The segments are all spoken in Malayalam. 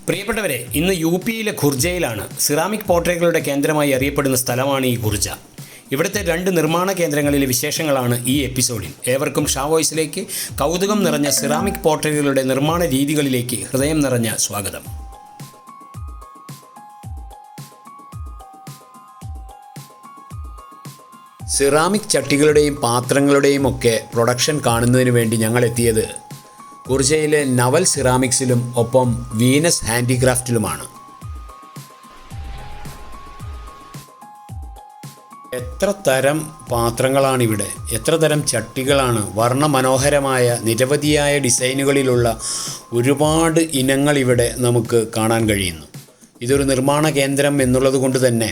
പ്രിയപ്പെട്ടവരെ, ഇന്ന് യു.പിയിലെ ഖുർജയിലാണ്. സിറാമിക് പോട്ടറികളുടെ കേന്ദ്രമായി അറിയപ്പെടുന്ന സ്ഥലമാണ് ഈ ഖുർജ. ഇവിടുത്തെ 2 നിർമ്മാണ കേന്ദ്രങ്ങളിലെ വിശേഷങ്ങളാണ് ഈ എപ്പിസോഡിൽ. ഏവർക്കും ഷാവോയ്സിലേക്ക് കൗതുകം നിറഞ്ഞ സിറാമിക് പോട്ടറികളുടെ നിർമ്മാണ രീതികളിലേക്ക് ഹൃദയം നിറഞ്ഞ സ്വാഗതം. സിറാമിക് ചട്ടികളുടെയും പാത്രങ്ങളുടെയും ഒക്കെ പ്രൊഡക്ഷൻ കാണുന്നതിന് വേണ്ടി ഞങ്ങൾ എത്തിയത് ഖുർജയിലെ നവൽ സിറാമിക്സിലും ഒപ്പം വീനസ് ഹാൻഡിക്രാഫ്റ്റിലുമാണ്. എത്ര തരം പാത്രങ്ങളാണിവിടെ, എത്ര തരം ചട്ടികളാണ്! വർണ്ണമനോഹരമായ നിരവധിയായ ഡിസൈനുകളിലുള്ള ഒരുപാട് ഇനങ്ങൾ ഇവിടെ നമുക്ക് കാണാൻ കഴിയുന്നു. ഇതൊരു നിർമ്മാണ കേന്ദ്രം എന്നുള്ളത് കൊണ്ട് തന്നെ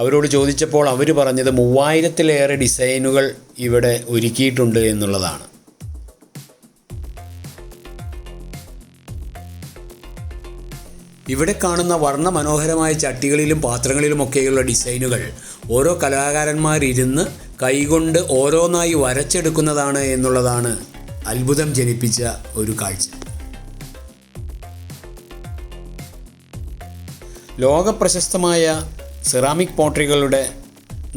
അവരോട് ചോദിച്ചപ്പോൾ അവർ പറഞ്ഞത് 3000-ലേറെ ഡിസൈനുകൾ ഇവിടെ ഒരുക്കിയിട്ടുണ്ട് എന്നുള്ളതാണ്. ഇവിടെ കാണുന്ന വർണ്ണമനോഹരമായ ചട്ടികളിലും പാത്രങ്ങളിലുമൊക്കെയുള്ള ഡിസൈനുകൾ ഓരോ കലാകാരന്മാരിരുന്ന് കൈകൊണ്ട് ഓരോന്നായി വരച്ചെടുക്കുന്നതാണ് എന്നുള്ളതാണ് അത്ഭുതം ജനിപ്പിച്ച ഒരു കാഴ്ച. ലോകപ്രശസ്തമായ സിറാമിക് പോട്ടറികളുടെ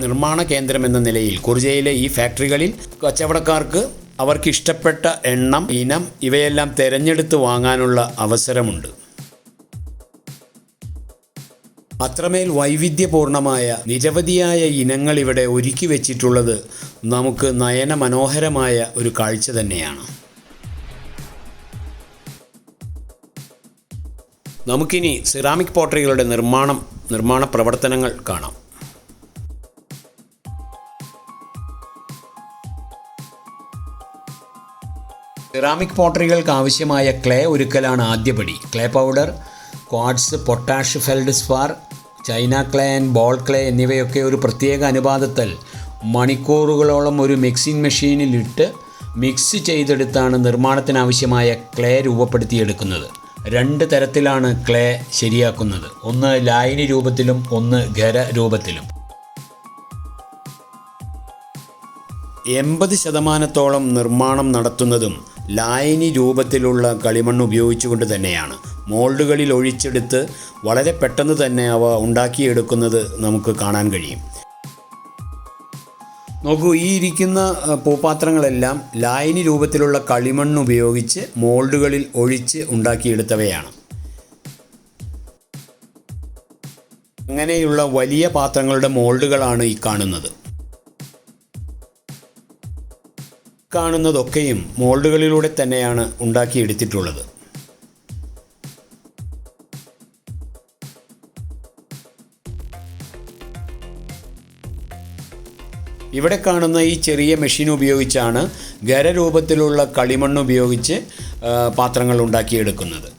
നിർമ്മാണ കേന്ദ്രം എന്ന നിലയിൽ ഖുർജയിലെ ഈ ഫാക്ടറികളിൽ കച്ചവടക്കാർക്ക് അവർക്ക് ഇഷ്ടപ്പെട്ട എണ്ണം, ഇനം ഇവയെല്ലാം തിരഞ്ഞെടുത്ത് വാങ്ങാനുള്ള അവസരമുണ്ട്. അത്രമേൽ വൈവിധ്യപൂർണമായ നിരവധിയായ ഇനങ്ങൾ ഇവിടെ ഒരുക്കി വെച്ചിട്ടുള്ളത് നമുക്ക് നയനമനോഹരമായ ഒരു കാഴ്ച തന്നെയാണ്. നമുക്കിനി സിറാമിക് പോട്ടറികളുടെ നിർമ്മാണ പ്രവർത്തനങ്ങൾ കാണാം. സിറാമിക് പോട്ടറികൾക്ക് ആവശ്യമായ ക്ലേ ഒരുക്കലാണ് ആദ്യപടി. Clay powder, quartz, potash feldspar, China clay and ball clay എന്നിവയൊക്കെ ഒരു പ്രത്യേക അനുപാതത്തിൽ മണിക്കൂറുകളോളം ഒരു മിക്സിംഗ് മെഷീനിലിട്ട് മിക്സ് ചെയ്തെടുത്താണ് നിർമ്മാണത്തിനാവശ്യമായ ക്ലേ രൂപപ്പെടുത്തിയെടുക്കുന്നത്. 2 തരത്തിലാണ് ക്ലേ ശരിയാക്കുന്നത്. ഒന്ന് ലായനി രൂപത്തിലും ഒന്ന് ഖര രൂപത്തിലും. 80% നിർമ്മാണം നടത്തുന്നതും ലായനി രൂപത്തിലുള്ള കളിമണ്ണ് ഉപയോഗിച്ചുകൊണ്ട് തന്നെയാണ്. മോൾഡുകളിൽ ഒഴിച്ചെടുത്ത് വളരെ പെട്ടെന്ന് തന്നെ അവ ഉണ്ടാക്കിയെടുക്കുന്നത് നമുക്ക് കാണാൻ കഴിയും. നോക്കൂ, ഈ ഇരിക്കുന്ന പൂപ്പാത്രങ്ങളെല്ലാം ലായനി രൂപത്തിലുള്ള കളിമണ്ണ് ഉപയോഗിച്ച് മോൾഡുകളിൽ ഒഴിച്ച് ഉണ്ടാക്കിയെടുത്തവയാണ്. അങ്ങനെയുള്ള വലിയ പാത്രങ്ങളുടെ മോൾഡുകളാണ് ഈ കാണുന്നതൊക്കെയും മോൾഡുകളിലൂടെ തന്നെയാണ് ഉണ്ടാക്കിയെടുത്തിട്ടുള്ളത്. ഇവിടെ കാണുന്ന ഈ ചെറിയ മെഷീൻ ഉപയോഗിച്ചാണ് ഖരരൂപത്തിലുള്ള കളിമണ്ണ് ഉപയോഗിച്ച് പാത്രങ്ങൾ ഉണ്ടാക്കിയെടുക്കുന്നത്.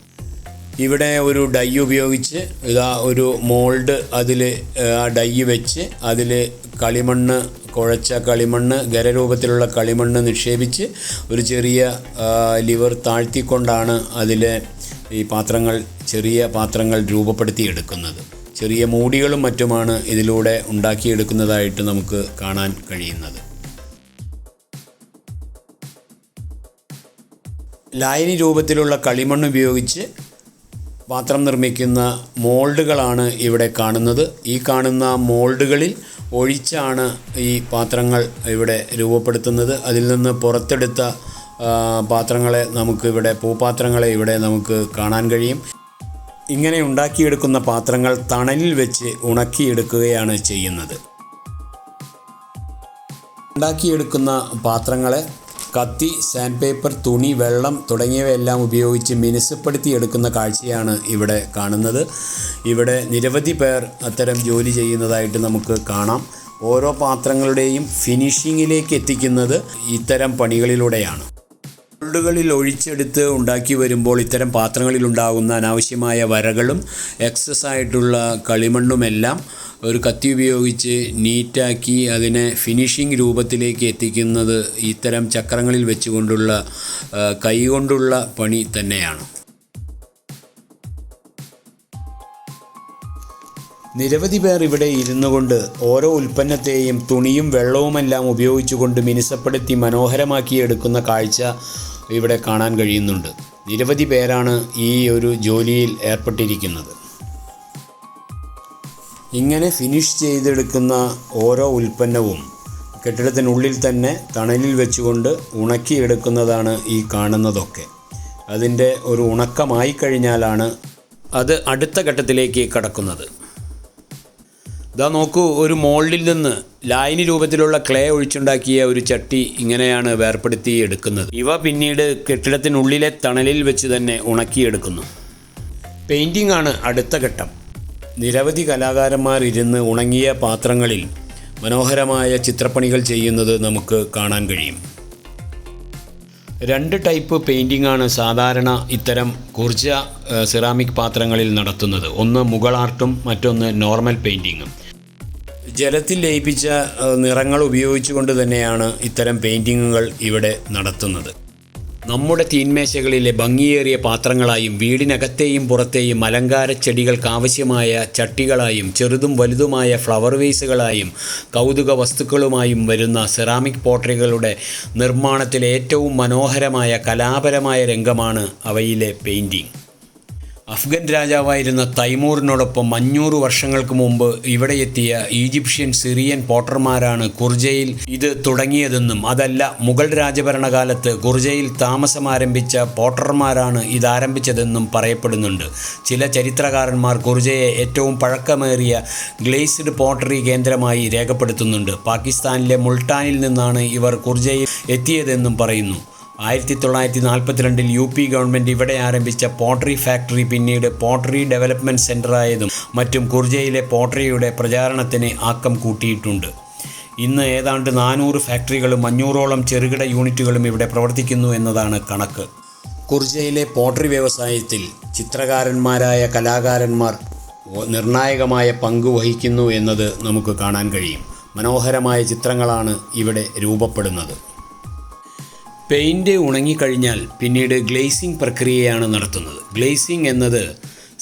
ഇവിടെ ഒരു ഡൈ ഉപയോഗിച്ച് ഒരു മോൾഡ്, അതിൽ ആ ഡൈ വെച്ച് അതിൽ കളിമണ്ണ്, കുഴച്ച കളിമണ്ണ്, ഖരരൂപത്തിലുള്ള കളിമണ്ണ് നിക്ഷേപിച്ച് ഒരു ചെറിയ ലിവർ താഴ്ത്തിക്കൊണ്ടാണ് അതിലെ ഈ ചെറിയ പാത്രങ്ങൾ രൂപപ്പെടുത്തിയെടുക്കുന്നത്. ചെറിയ മൂടികളും മറ്റുമാണ് ഇതിലൂടെ ഉണ്ടാക്കിയെടുക്കുന്നതായിട്ട് നമുക്ക് കാണാൻ കഴിയുന്നത്. ലായനി രൂപത്തിലുള്ള കളിമണ്ണ് ഉപയോഗിച്ച് പാത്രം നിർമ്മിക്കുന്ന മോൾഡുകളാണ് ഇവിടെ കാണുന്നത്. ഈ കാണുന്ന മോൾഡുകളിൽ ഒഴിച്ചാണ് ഈ പാത്രങ്ങൾ ഇവിടെ രൂപപ്പെടുത്തുന്നത്. അതിൽ നിന്ന് പുറത്തെടുത്ത പൂപ്പാത്രങ്ങളെ ഇവിടെ നമുക്ക് കാണാൻ കഴിയും. ഇങ്ങനെ ഉണ്ടാക്കിയെടുക്കുന്ന പാത്രങ്ങൾ തണലിൽ വെച്ച് ഉണക്കിയെടുക്കുകയാണ് ചെയ്യുന്നത്. ഉണ്ടാക്കിയെടുക്കുന്ന പാത്രങ്ങളെ കത്തി, സാൻഡ് പേപ്പർ, തുണി, വെള്ളം തുടങ്ങിയവയെല്ലാം ഉപയോഗിച്ച് മിനുസപ്പെടുത്തിയെടുക്കുന്ന കാഴ്ചയാണ് ഇവിടെ കാണുന്നത്. ഇവിടെ നിരവധി പേർ അത്തരം ജോലി ചെയ്യുന്നതായിട്ട് നമുക്ക് കാണാം. ഓരോ പാത്രങ്ങളുടെയും ഫിനിഷിങ്ങിലേക്ക് എത്തിക്കുന്നത് ഇത്തരം പണികളിലൂടെയാണ്. മോൾഡുകളിൽ ഒഴിച്ചെടുത്ത് ഉണ്ടാക്കി വരുമ്പോൾ ഇത്തരം പാത്രങ്ങളിലുണ്ടാകുന്ന അനാവശ്യമായ വരകളും എക്സസ് ആയിട്ടുള്ള കളിമണ്ണുമെല്ലാം ഒരു കത്തി ഉപയോഗിച്ച് നീറ്റാക്കി അതിനെ ഫിനിഷിംഗ് രൂപത്തിലേക്ക് എത്തിക്കുന്നത് ഇത്തരം ചക്രങ്ങളിൽ വെച്ചുകൊണ്ടുള്ള കൈകൊണ്ടുള്ള പണി തന്നെയാണ്. നിരവധി പേർ ഇവിടെ ഇരുന്നു കൊണ്ട് ഓരോ ഉൽപ്പന്നത്തെയും തുണിയും വെള്ളവുമെല്ലാം ഉപയോഗിച്ചുകൊണ്ട് മിനുസപ്പെടുത്തി മനോഹരമാക്കിയെടുക്കുന്ന കാഴ്ച ഇവിടെ കാണാൻ കഴിയുന്നുണ്ട്. നിരവധി പേരാണ് ഈ ഒരു ജോലിയിൽ ഏർപ്പെട്ടിരിക്കുന്നത്. ഇങ്ങനെ ഫിനിഷ് ചെയ്തെടുക്കുന്ന ഓരോ ഉൽപ്പന്നവും കെട്ടിടത്തിനുള്ളിൽ തന്നെ തണലിൽ വെച്ചുകൊണ്ട് ഉണക്കിയെടുക്കുന്നതാണ് ഈ കാണുന്നതൊക്കെ. അതിൻ്റെ ഒരു ഉണക്കമായി കഴിഞ്ഞാലാണ് അത് അടുത്ത ഘട്ടത്തിലേക്ക് കടക്കുന്നത്. ഇതാ നോക്കൂ, ഒരു മോൾഡിൽ നിന്ന് ലായനി രൂപത്തിലുള്ള ക്ലേ ഒഴിച്ചുണ്ടാക്കിയ ഒരു ചട്ടി ഇങ്ങനെയാണ് വേർപ്പെടുത്തി എടുക്കുന്നത്. ഇവ പിന്നീട് കെട്ടിടത്തിനുള്ളിലെ തണലിൽ വെച്ച് തന്നെ ഉണക്കിയെടുക്കുന്നു. പെയിൻറ്റിംഗ് ആണ് അടുത്ത ഘട്ടം. നിരവധി കലാകാരന്മാർ ഇരുന്ന് ഉണങ്ങിയ പാത്രങ്ങളിൽ മനോഹരമായ ചിത്രപ്പണികൾ ചെയ്യുന്നത് നമുക്ക് കാണാൻ കഴിയും. 2 ടൈപ്പ് പെയിൻറ്റിംഗ് ആണ് സാധാരണ ഇത്തരം ഖുർജ സിറാമിക് പാത്രങ്ങളിൽ നടത്തുന്നത്. ഒന്ന് മുഗൾ ആർട്ടും മറ്റൊന്ന് നോർമൽ പെയിൻറ്റിങ്ങും. ജലത്തിൽ ലയിപ്പിച്ച നിറങ്ങൾ ഉപയോഗിച്ചുകൊണ്ട് തന്നെയാണ് ഇത്തരം പെയിൻറ്റിങ്ങുകൾ ഇവിടെ നടത്തുന്നത്. നമ്മുടെ തീന്മേശകളിലെ ഭംഗിയേറിയ പാത്രങ്ങളായും വീടിനകത്തെയും പുറത്തെയും അലങ്കാര ചെടികൾക്കാവശ്യമായ ചട്ടികളായും ചെറുതും വലുതുമായ ഫ്ലവർ വേസുകളായും കൗതുക വസ്തുക്കളുമായും വരുന്ന സെറാമിക് പോട്ടറികളുടെ നിർമ്മാണത്തിലെ ഏറ്റവും മനോഹരമായ കലാപരമായ രംഗമാണ് അവയിലെ പെയിൻറ്റിംഗ്. അഫ്ഗൻ രാജാവായിരുന്ന തൈമൂറിനോടൊപ്പം 500 വർഷങ്ങൾക്ക് മുമ്പ് ഇവിടെ എത്തിയ ഈജിപ്ഷ്യൻ സിറിയൻ പോട്ടർമാരാണ് ഖുർജയിൽ ഇത് തുടങ്ങിയതെന്നും അതല്ല മുഗൾ രാജഭരണകാലത്ത് ഖുർജയിൽ താമസം ആരംഭിച്ച പോട്ടർമാരാണ് ഇതാരംഭിച്ചതെന്നും പറയപ്പെടുന്നുണ്ട്. ചില ചരിത്രകാരന്മാർ ഖുർജയെ ഏറ്റവും പഴക്കമേറിയ ഗ്ലേസ്ഡ് പോട്ടറി കേന്ദ്രമായി രേഖപ്പെടുത്തുന്നുണ്ട്. പാകിസ്ഥാനിലെ മുൾട്ടാനിൽ നിന്നാണ് ഇവർ ഖുർജയിൽ എത്തിയതെന്നും പറയുന്നു. 1942 UP ഗവൺമെൻറ് ഇവിടെ ആരംഭിച്ച പോട്ടറി ഫാക്ടറി പിന്നീട് പോട്ടറി ഡെവലപ്മെൻറ്റ് സെൻ്ററായതും മറ്റും ഖുർജയിലെ പോട്ടറിയുടെ പ്രചാരണത്തിന് ആക്കം കൂട്ടിയിട്ടുണ്ട്. ഇന്ന് ഏതാണ്ട് 400 ഫാക്ടറികളും 500ഓളം ചെറുകിട യൂണിറ്റുകളും ഇവിടെ പ്രവർത്തിക്കുന്നു എന്നതാണ് കണക്ക്. ഖുർജയിലെ പോട്ടറി വ്യവസായത്തിൽ ചിത്രകാരന്മാരായ കലാകാരന്മാർ നിർണായകമായ പങ്ക് വഹിക്കുന്നു എന്നത് നമുക്ക് കാണാൻ കഴിയും. മനോഹരമായ ചിത്രങ്ങളാണ് ഇവിടെ രൂപപ്പെടുന്നത്. പെയിൻറ്റ് ഉണങ്ങിക്കഴിഞ്ഞാൽ പിന്നീട് ഗ്ലേസിംഗ് പ്രക്രിയയാണ് നടത്തുന്നത്. ഗ്ലേസിംഗ് എന്നത്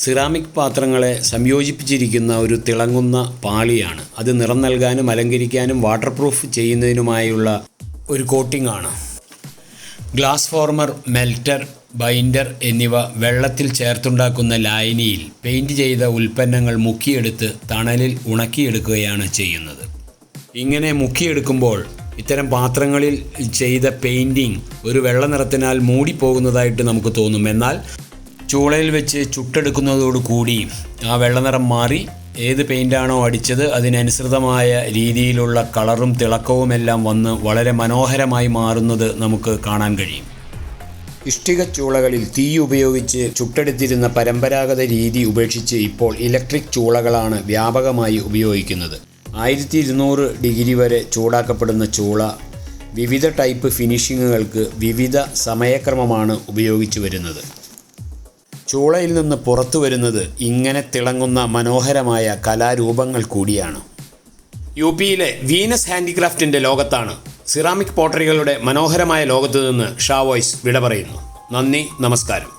സിറാമിക് പാത്രങ്ങളെ സംയോജിപ്പിച്ചിരിക്കുന്ന ഒരു തിളങ്ങുന്ന പാളിയാണ്. അത് നിറം നൽകാനും അലങ്കരിക്കാനും വാട്ടർ പ്രൂഫ് ചെയ്യുന്നതിനുമായുള്ള ഒരു കോട്ടിംഗ് ആണ്. ഗ്ലാസ് ഫോർമർ, മെൽറ്റർ, ബൈൻഡർ എന്നിവ വെള്ളത്തിൽ ചേർത്തുണ്ടാക്കുന്ന ലായനിയിൽ പെയിൻറ്റ് ചെയ്ത ഉൽപ്പന്നങ്ങൾ മുക്കിയെടുത്ത് തണലിൽ ഉണക്കിയെടുക്കുകയാണ് ചെയ്യുന്നത്. ഇങ്ങനെ മുക്കിയെടുക്കുമ്പോൾ ഇത്തരം പാത്രങ്ങളിൽ ചെയ്ത പെയിൻറ്റിംഗ് ഒരു വെള്ള നിറത്തിനാൽ മൂടിപ്പോകുന്നതായിട്ട് നമുക്ക് തോന്നും. എന്നാൽ ചൂളയിൽ വെച്ച് ചുട്ടെടുക്കുന്നതോടുകൂടി ആ വെള്ളനിറം മാറി ഏത് പെയിൻ്റാണോ അടിച്ചത് അതിനനുസൃതമായ രീതിയിലുള്ള കളറും തിളക്കവുമെല്ലാം വന്ന് വളരെ മനോഹരമായി മാറുന്നത് നമുക്ക് കാണാൻ കഴിയും. ഇഷ്ടിക ചൂളകളിൽ തീ ഉപയോഗിച്ച് ചുട്ടെടുത്തിരുന്ന പരമ്പരാഗത രീതി ഉപേക്ഷിച്ച് ഇപ്പോൾ ഇലക്ട്രിക് ചൂളകളാണ് വ്യാപകമായി ഉപയോഗിക്കുന്നത്. 1200 ഡിഗ്രി വരെ ചൂടാക്കപ്പെടുന്ന ചൂള വിവിധ ടൈപ്പ് ഫിനിഷിങ്ങുകൾക്ക് വിവിധ സമയക്രമമാണ് ഉപയോഗിച്ചു വരുന്നത്. ചൂളയിൽ നിന്ന് പുറത്തു വരുന്നത് ഇങ്ങനെ തിളങ്ങുന്ന മനോഹരമായ കലാരൂപങ്ങൾ കൂടിയാണ്. UPയിലെ വീനസ് ഹാൻഡിക്രാഫ്റ്റിൻ്റെ ലോകത്താണ്. സിറാമിക് പോട്ടറികളുടെ മനോഹരമായ ലോകത്തു നിന്ന് ഷാവോയ്സ് വിട പറയുന്നു. നന്ദി, നമസ്കാരം.